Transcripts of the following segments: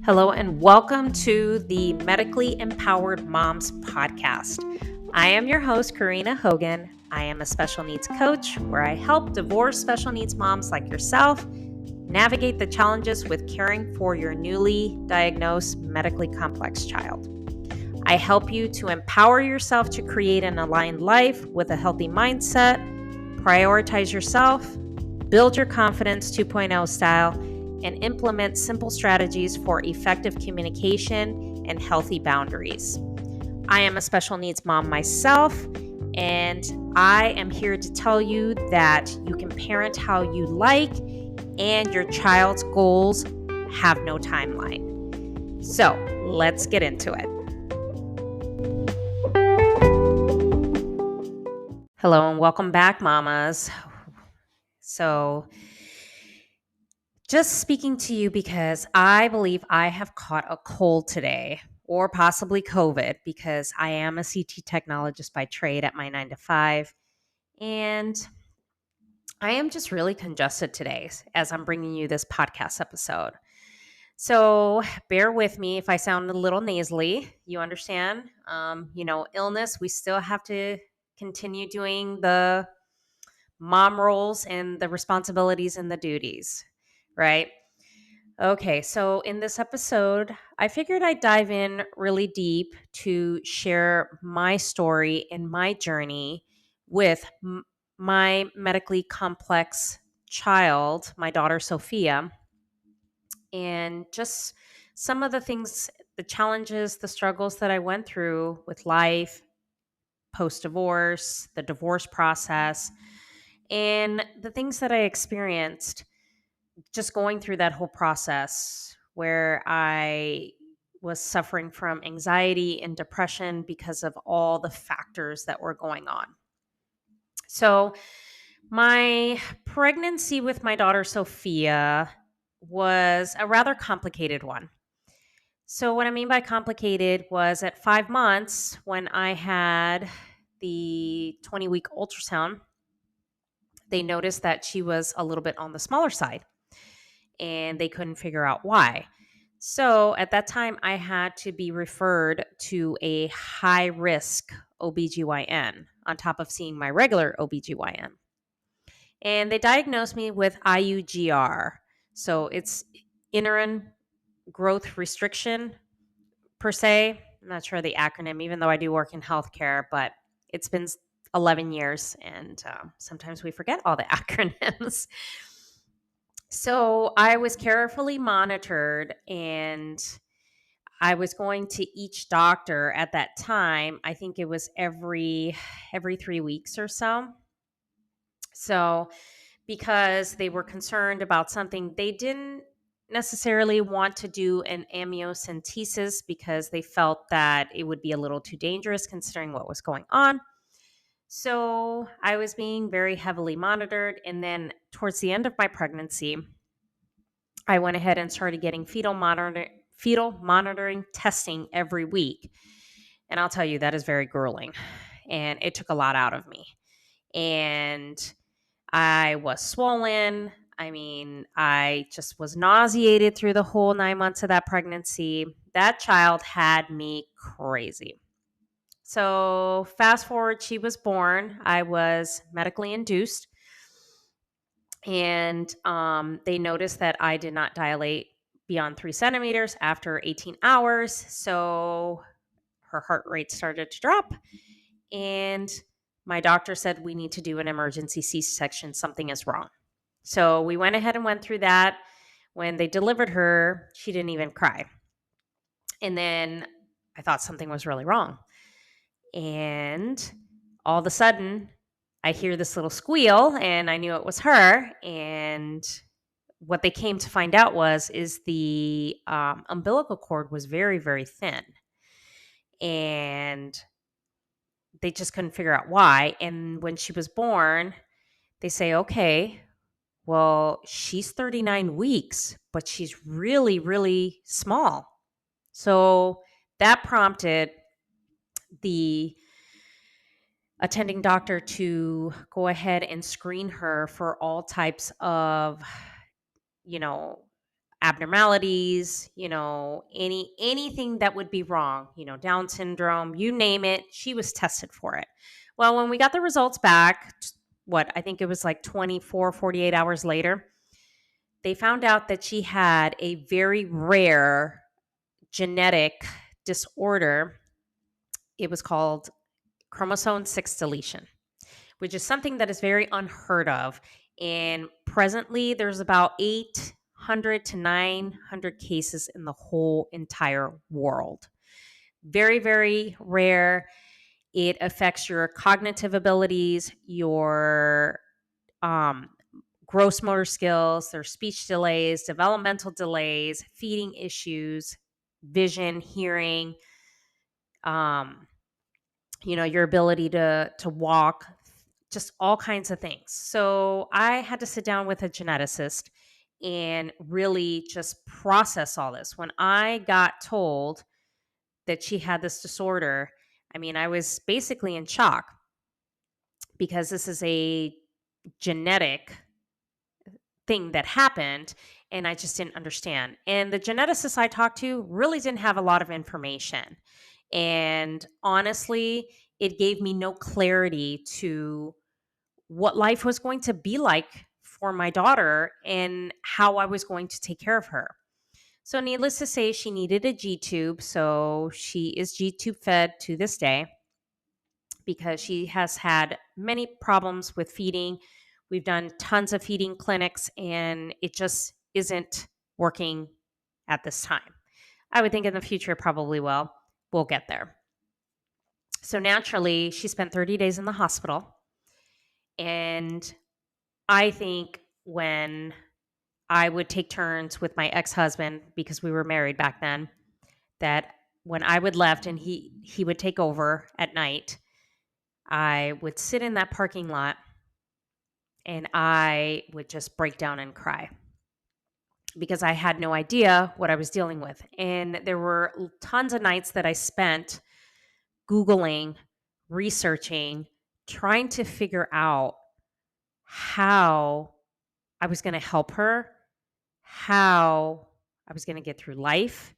Hello, and welcome to the Medically Empowered Moms podcast. I am your host, Karina Hogan. I am a special needs coach where I help divorced special needs moms like yourself navigate the challenges with caring for your newly diagnosed medically complex child. I help you to empower yourself to create an aligned life with a healthy mindset, prioritize yourself, build your confidence 2.0 style, and implement simple strategies for effective communication and healthy boundaries. I am a special needs mom myself, and I am here to tell you that you can parent how you like, and your child's goals have no timeline. So let's get into it. Hello, and welcome back, mamas. So, just speaking to you because I believe I have caught a cold today or possibly COVID because I am a CT technologist by trade at my 9 to 5. And I am just really congested today as I'm bringing you this podcast episode. So bear with me if I sound a little nasally. You understand? Illness, we still have to continue doing the mom roles and the responsibilities and the duties, right? Okay, so in this episode, I figured I'd dive in really deep to share my story and my journey with my medically complex child, my daughter Sophia, and just some of the things, the challenges, the struggles that I went through with life, post divorce, the divorce process, and the things that I experienced just going through that whole process where I was suffering from anxiety and depression because of all the factors that were going on. So, my pregnancy with my daughter Sophia was a rather complicated one. So, what I mean by complicated was at 5 months, when I had the 20-week ultrasound, they noticed that she was a little bit on the smaller side and they couldn't figure out why. So at that time, I had to be referred to a high risk OBGYN on top of seeing my regular OBGYN. And they diagnosed me with IUGR. So it's uterine growth restriction, per se. I'm not sure the acronym, even though I do work in healthcare, but it's been 11 years and sometimes we forget all the acronyms. So I was carefully monitored and I was going to each doctor at that time. I think it was every 3 weeks or so. So because they were concerned about something, they didn't necessarily want to do an amniocentesis because they felt that it would be a little too dangerous considering what was going on. So I was being very heavily monitored. And then towards the end of my pregnancy, I went ahead and started getting fetal monitoring testing every week. And I'll tell you, that is very grueling. And it took a lot out of me. And I was swollen. I mean, I just was nauseated through the whole 9 months of that pregnancy. That child had me crazy. So, fast forward, she was born. I was medically induced. And they noticed that I did not dilate beyond 3 centimeters after 18 hours. So her heart rate started to drop. And my doctor said, we need to do an emergency C-section. Something is wrong. So we went ahead and went through that. When they delivered her, she didn't even cry. And then I thought something was really wrong. And all of a sudden, I hear this little squeal, and I knew it was her. And what they came to find out is the umbilical cord was very, very thin. And they just couldn't figure out why. And when she was born, they say, okay, well, she's 39 weeks, but she's really, really small. So that prompted the attending doctor to go ahead and screen her for all types of, abnormalities, anything that would be wrong, Down syndrome, you name it, she was tested for it. Well, when we got the results back, I think it was like 24, 48 hours later, they found out that she had a very rare genetic disorder. It was called chromosome 6 deletion, which is something that is very unheard of. And presently, there's about 800 to 900 cases in the whole entire world. Very, very rare. It affects your cognitive abilities, your gross motor skills, their speech delays, developmental delays, feeding issues, vision, hearing, um, your ability to walk, just all kinds of things. So I had to sit down with a geneticist and really just process all this. When I got told that she had this disorder, I mean, I was basically in shock because this is a genetic thing that happened and I just didn't understand. And the geneticist I talked to really didn't have a lot of information. And honestly, it gave me no clarity to what life was going to be like for my daughter and how I was going to take care of her. So, needless to say, she needed a G tube. So, she is G tube fed to this day because she has had many problems with feeding. We've done tons of feeding clinics and it just isn't working at this time. I would think in the future it probably will. We'll get there. So naturally, she spent 30 days in the hospital. And I think when I would take turns with my ex-husband, because we were married back then, that when I would left and he would take over at night, I would sit in that parking lot and I would just break down and cry because I had no idea what I was dealing with. And there were tons of nights that I spent Googling, researching, trying to figure out how I was going to help her, how I was going to get through life,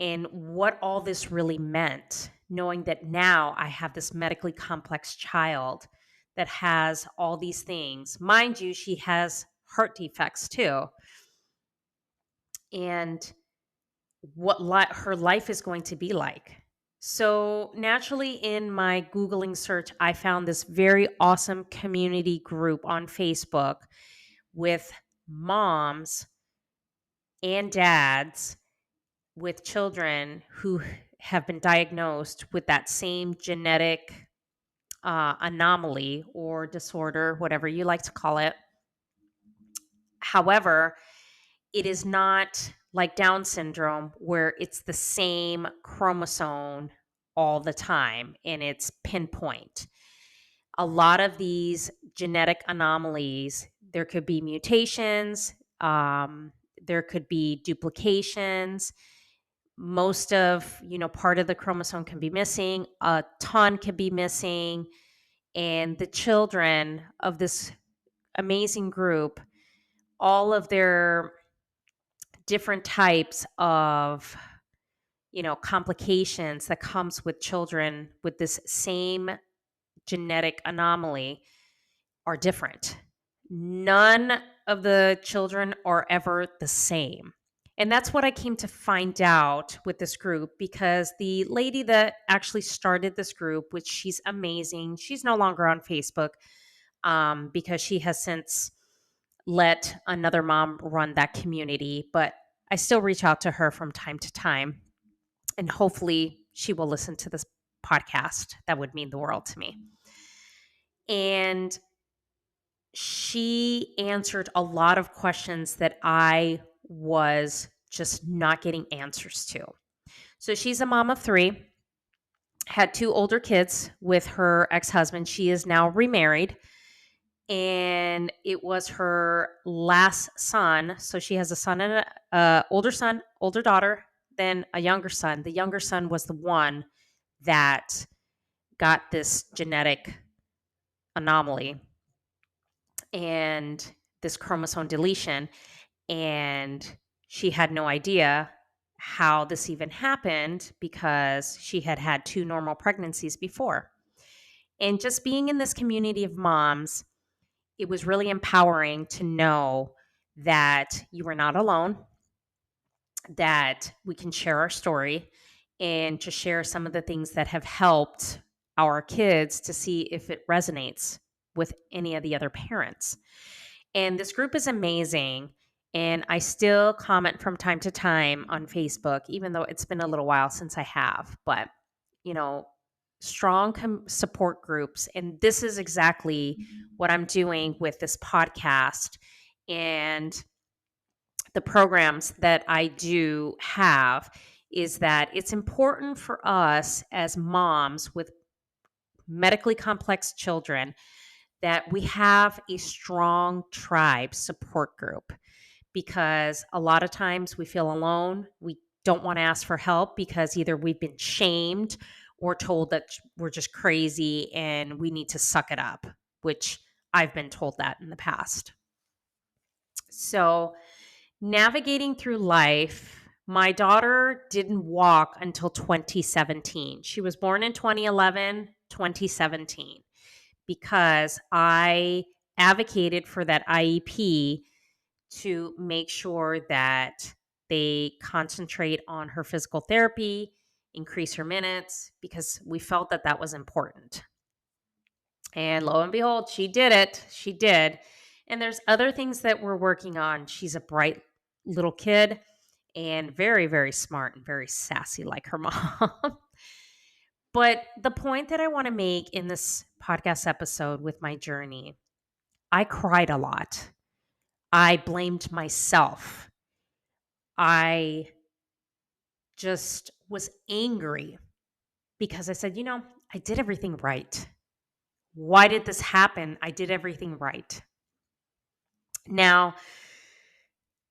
and what all this really meant, knowing that now I have this medically complex child that has all these things. Mind you, she has heart defects too. And what her life is going to be like. So, naturally, in my Googling search, I found this very awesome community group on Facebook with moms and dads with children who have been diagnosed with that same genetic anomaly or disorder, whatever you like to call it. However, it is not like Down syndrome where it's the same chromosome all the time and it's pinpoint. A lot of these genetic anomalies, there could be mutations, there could be duplications. Most of, part of the chromosome can be missing, a ton can be missing. And the children of this amazing group, all of their different types of complications that comes with children with this same genetic anomaly are different. None of the children are ever the same. And that's what I came to find out with this group, because the lady that actually started this group, which she's amazing, she's no longer on Facebook because she has since let another mom run that community. But I still reach out to her from time to time. And hopefully she will listen to this podcast. That would mean the world to me. And she answered a lot of questions that I was just not getting answers to. So she's a mom of 3, had 2 older kids with her ex-husband. She is now remarried, and it was her last son. So she has a son and older daughter, then a younger son. The younger son was the one that got this genetic anomaly and this chromosome deletion. And she had no idea how this even happened because she had had two normal pregnancies before. And just being in this community of moms, it was really empowering to know that you were not alone, that we can share our story and to share some of the things that have helped our kids to see if it resonates with any of the other parents. And this group is amazing. And I still comment from time to time on Facebook, even though it's been a little while since I have. But, you know, strong support groups. And this is exactly what I'm doing with this podcast and the programs that I do have is that it's important for us as moms with medically complex children that we have a strong tribe support group because a lot of times we feel alone. We don't want to ask for help because either we've been shamed or told that we're just crazy and we need to suck it up, which I've been told that in the past. So, navigating through life, my daughter didn't walk until 2017. She was born in 2011, 2017, because I advocated for that IEP to make sure that they concentrate on her physical therapy, increase her minutes, because we felt that that was important. And lo and behold, she did it. She did. And there's other things that we're working on. She's a bright little kid and very, very smart and very sassy like her mom. But the point that I want to make in this podcast episode with my journey, I cried a lot. I blamed myself. I just was angry because I said, I did everything right. Why did this happen? I did everything right. Now,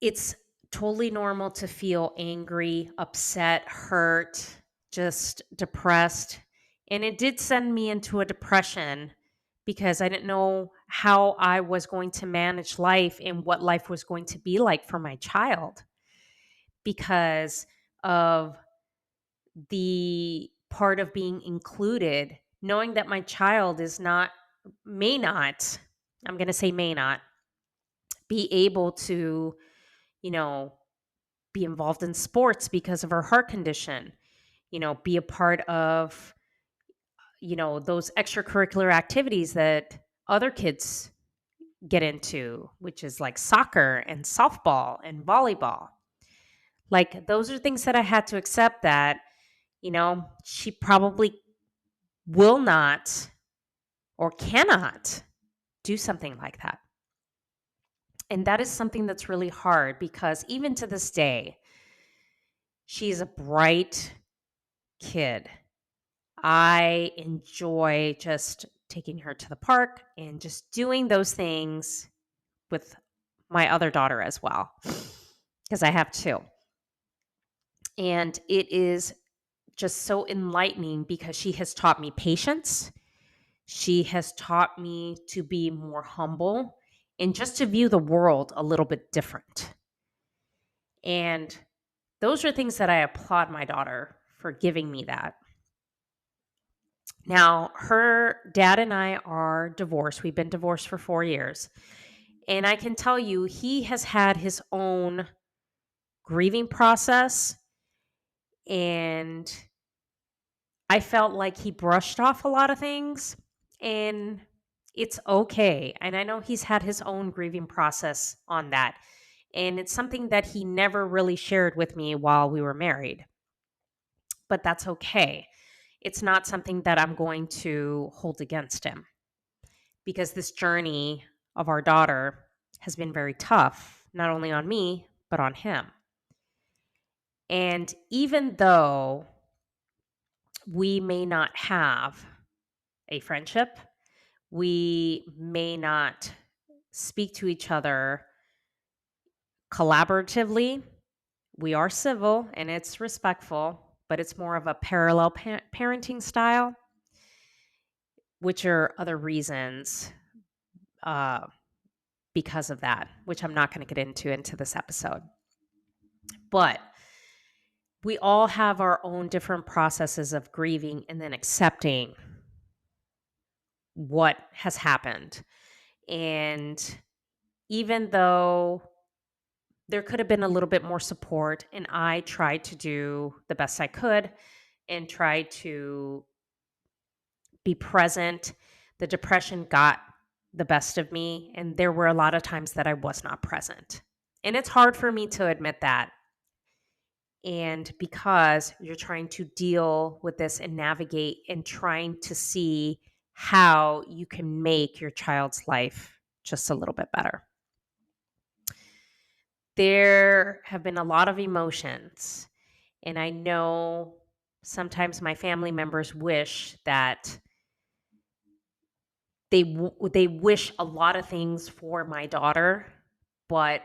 it's totally normal to feel angry, upset, hurt, just depressed. And it did send me into a depression because I didn't know how I was going to manage life and what life was going to be like for my child because of the part of being included, knowing that my child may not, I'm going to say may not, be able to, you know, be involved in sports because of her heart condition, be a part of, those extracurricular activities that other kids get into, which is like soccer and softball and volleyball. Like those are things that I had to accept that, she probably will not or cannot do something like that. And that is something that's really hard because even to this day, she's a bright kid. I enjoy just taking her to the park and just doing those things with my other daughter as well, because I have two. And it is just so enlightening because she has taught me patience. She has taught me to be more humble and just to view the world a little bit different. And those are things that I applaud my daughter for giving me that. Now, her dad and I are divorced. We've been divorced for 4 years. And I can tell you, he has had his own grieving process. And I felt like he brushed off a lot of things. And it's okay. And I know he's had his own grieving process on that. And it's something that he never really shared with me while we were married. But that's okay. It's not something that I'm going to hold against him because this journey of our daughter has been very tough, not only on me, but on him. And even though we may not have a friendship, we may not speak to each other collaboratively, we are civil and it's respectful, but it's more of a parallel parenting style, which are other reasons because of that, which I'm not going to get into this episode. But we all have our own different processes of grieving and then accepting what has happened. And even though there could have been a little bit more support, and I tried to do the best I could and tried to be present, the depression got the best of me. And there were a lot of times that I was not present. And it's hard for me to admit that. And because you're trying to deal with this and navigate and trying to see how you can make your child's life just a little bit better. There have been a lot of emotions, and I know sometimes my family members wish that they wish a lot of things for my daughter, but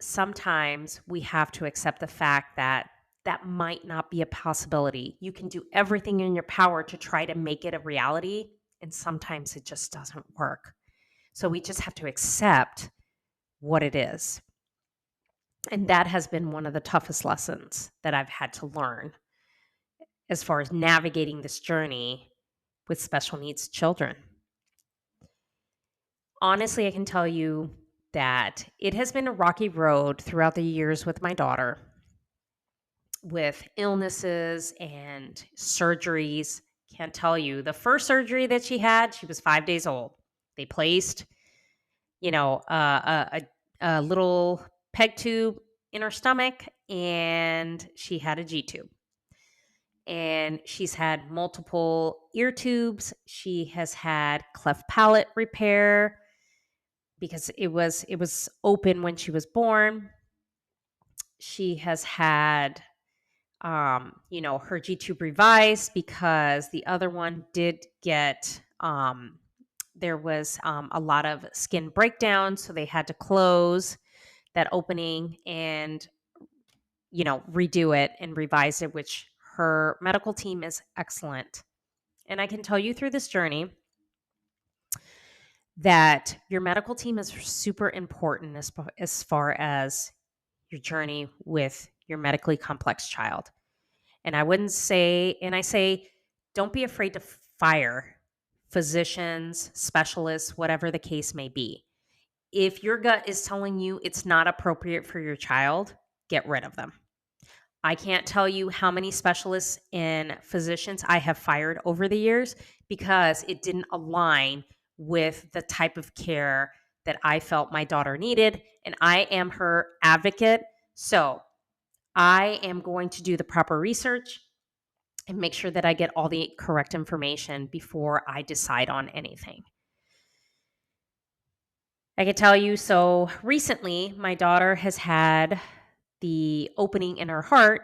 sometimes we have to accept the fact that that might not be a possibility. You can do everything in your power to try to make it a reality, and sometimes it just doesn't work. So we just have to accept what it is. And that has been one of the toughest lessons that I've had to learn as far as navigating this journey with special needs children. Honestly, I can tell you that it has been a rocky road throughout the years with my daughter, with illnesses and surgeries. Can't tell you. The first surgery that she had, she was 5 days old. They placed, a little peg tube in her stomach, and she had a G tube. And she's had multiple ear tubes. She has had cleft palate repair because it was open when she was born. She has had her G tube revised because the other one did get there was a lot of skin breakdown, so they had to close that opening and redo it and revise it, which her medical team is excellent. And I can tell you through this journey that your medical team is super important as far as your journey with your medically complex child. And I say, don't be afraid to fire physicians, specialists, whatever the case may be. If your gut is telling you it's not appropriate for your child, get rid of them. I can't tell you how many specialists and physicians I have fired over the years because it didn't align with the type of care that I felt my daughter needed. And I am her advocate. So I am going to do the proper research and make sure that I get all the correct information before I decide on anything. I can tell you, so recently my daughter has had the opening in her heart.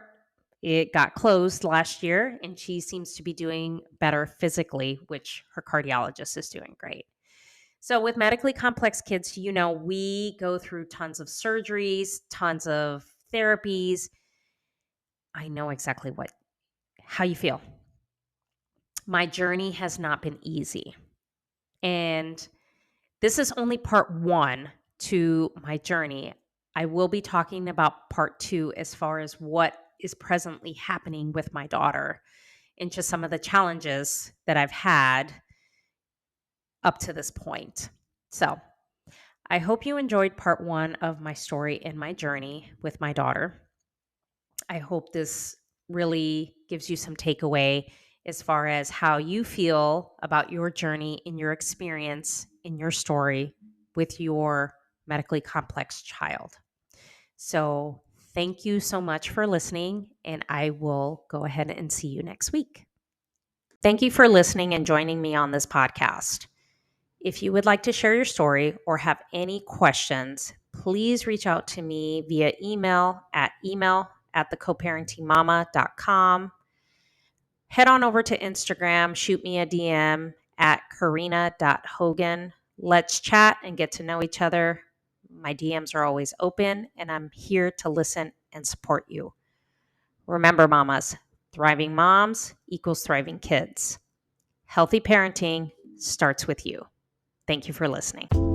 It got closed last year, and she seems to be doing better physically, which her cardiologist is doing great. So with medically complex kids, we go through tons of surgeries, tons of therapies. I know exactly how you feel. My journey has not been easy. And this is only part 1 to my journey. I will be talking about part 2 as far as what is presently happening with my daughter and just some of the challenges that I've had up to this point. So I hope you enjoyed part 1 of my story and my journey with my daughter. I hope this really gives you some takeaway as far as how you feel about your journey and your experience in your story with your medically complex child. So thank you so much for listening, and I will go ahead and see you next week. Thank you for listening and joining me on this podcast. If you would like to share your story or have any questions, please reach out to me via email at thecoparentingmama.com. Head on over to Instagram, shoot me a DM at karina.hogan. Let's chat and get to know each other. My DMs are always open, and I'm here to listen and support you. Remember, mamas, thriving moms equals thriving kids. Healthy parenting starts with you. Thank you for listening.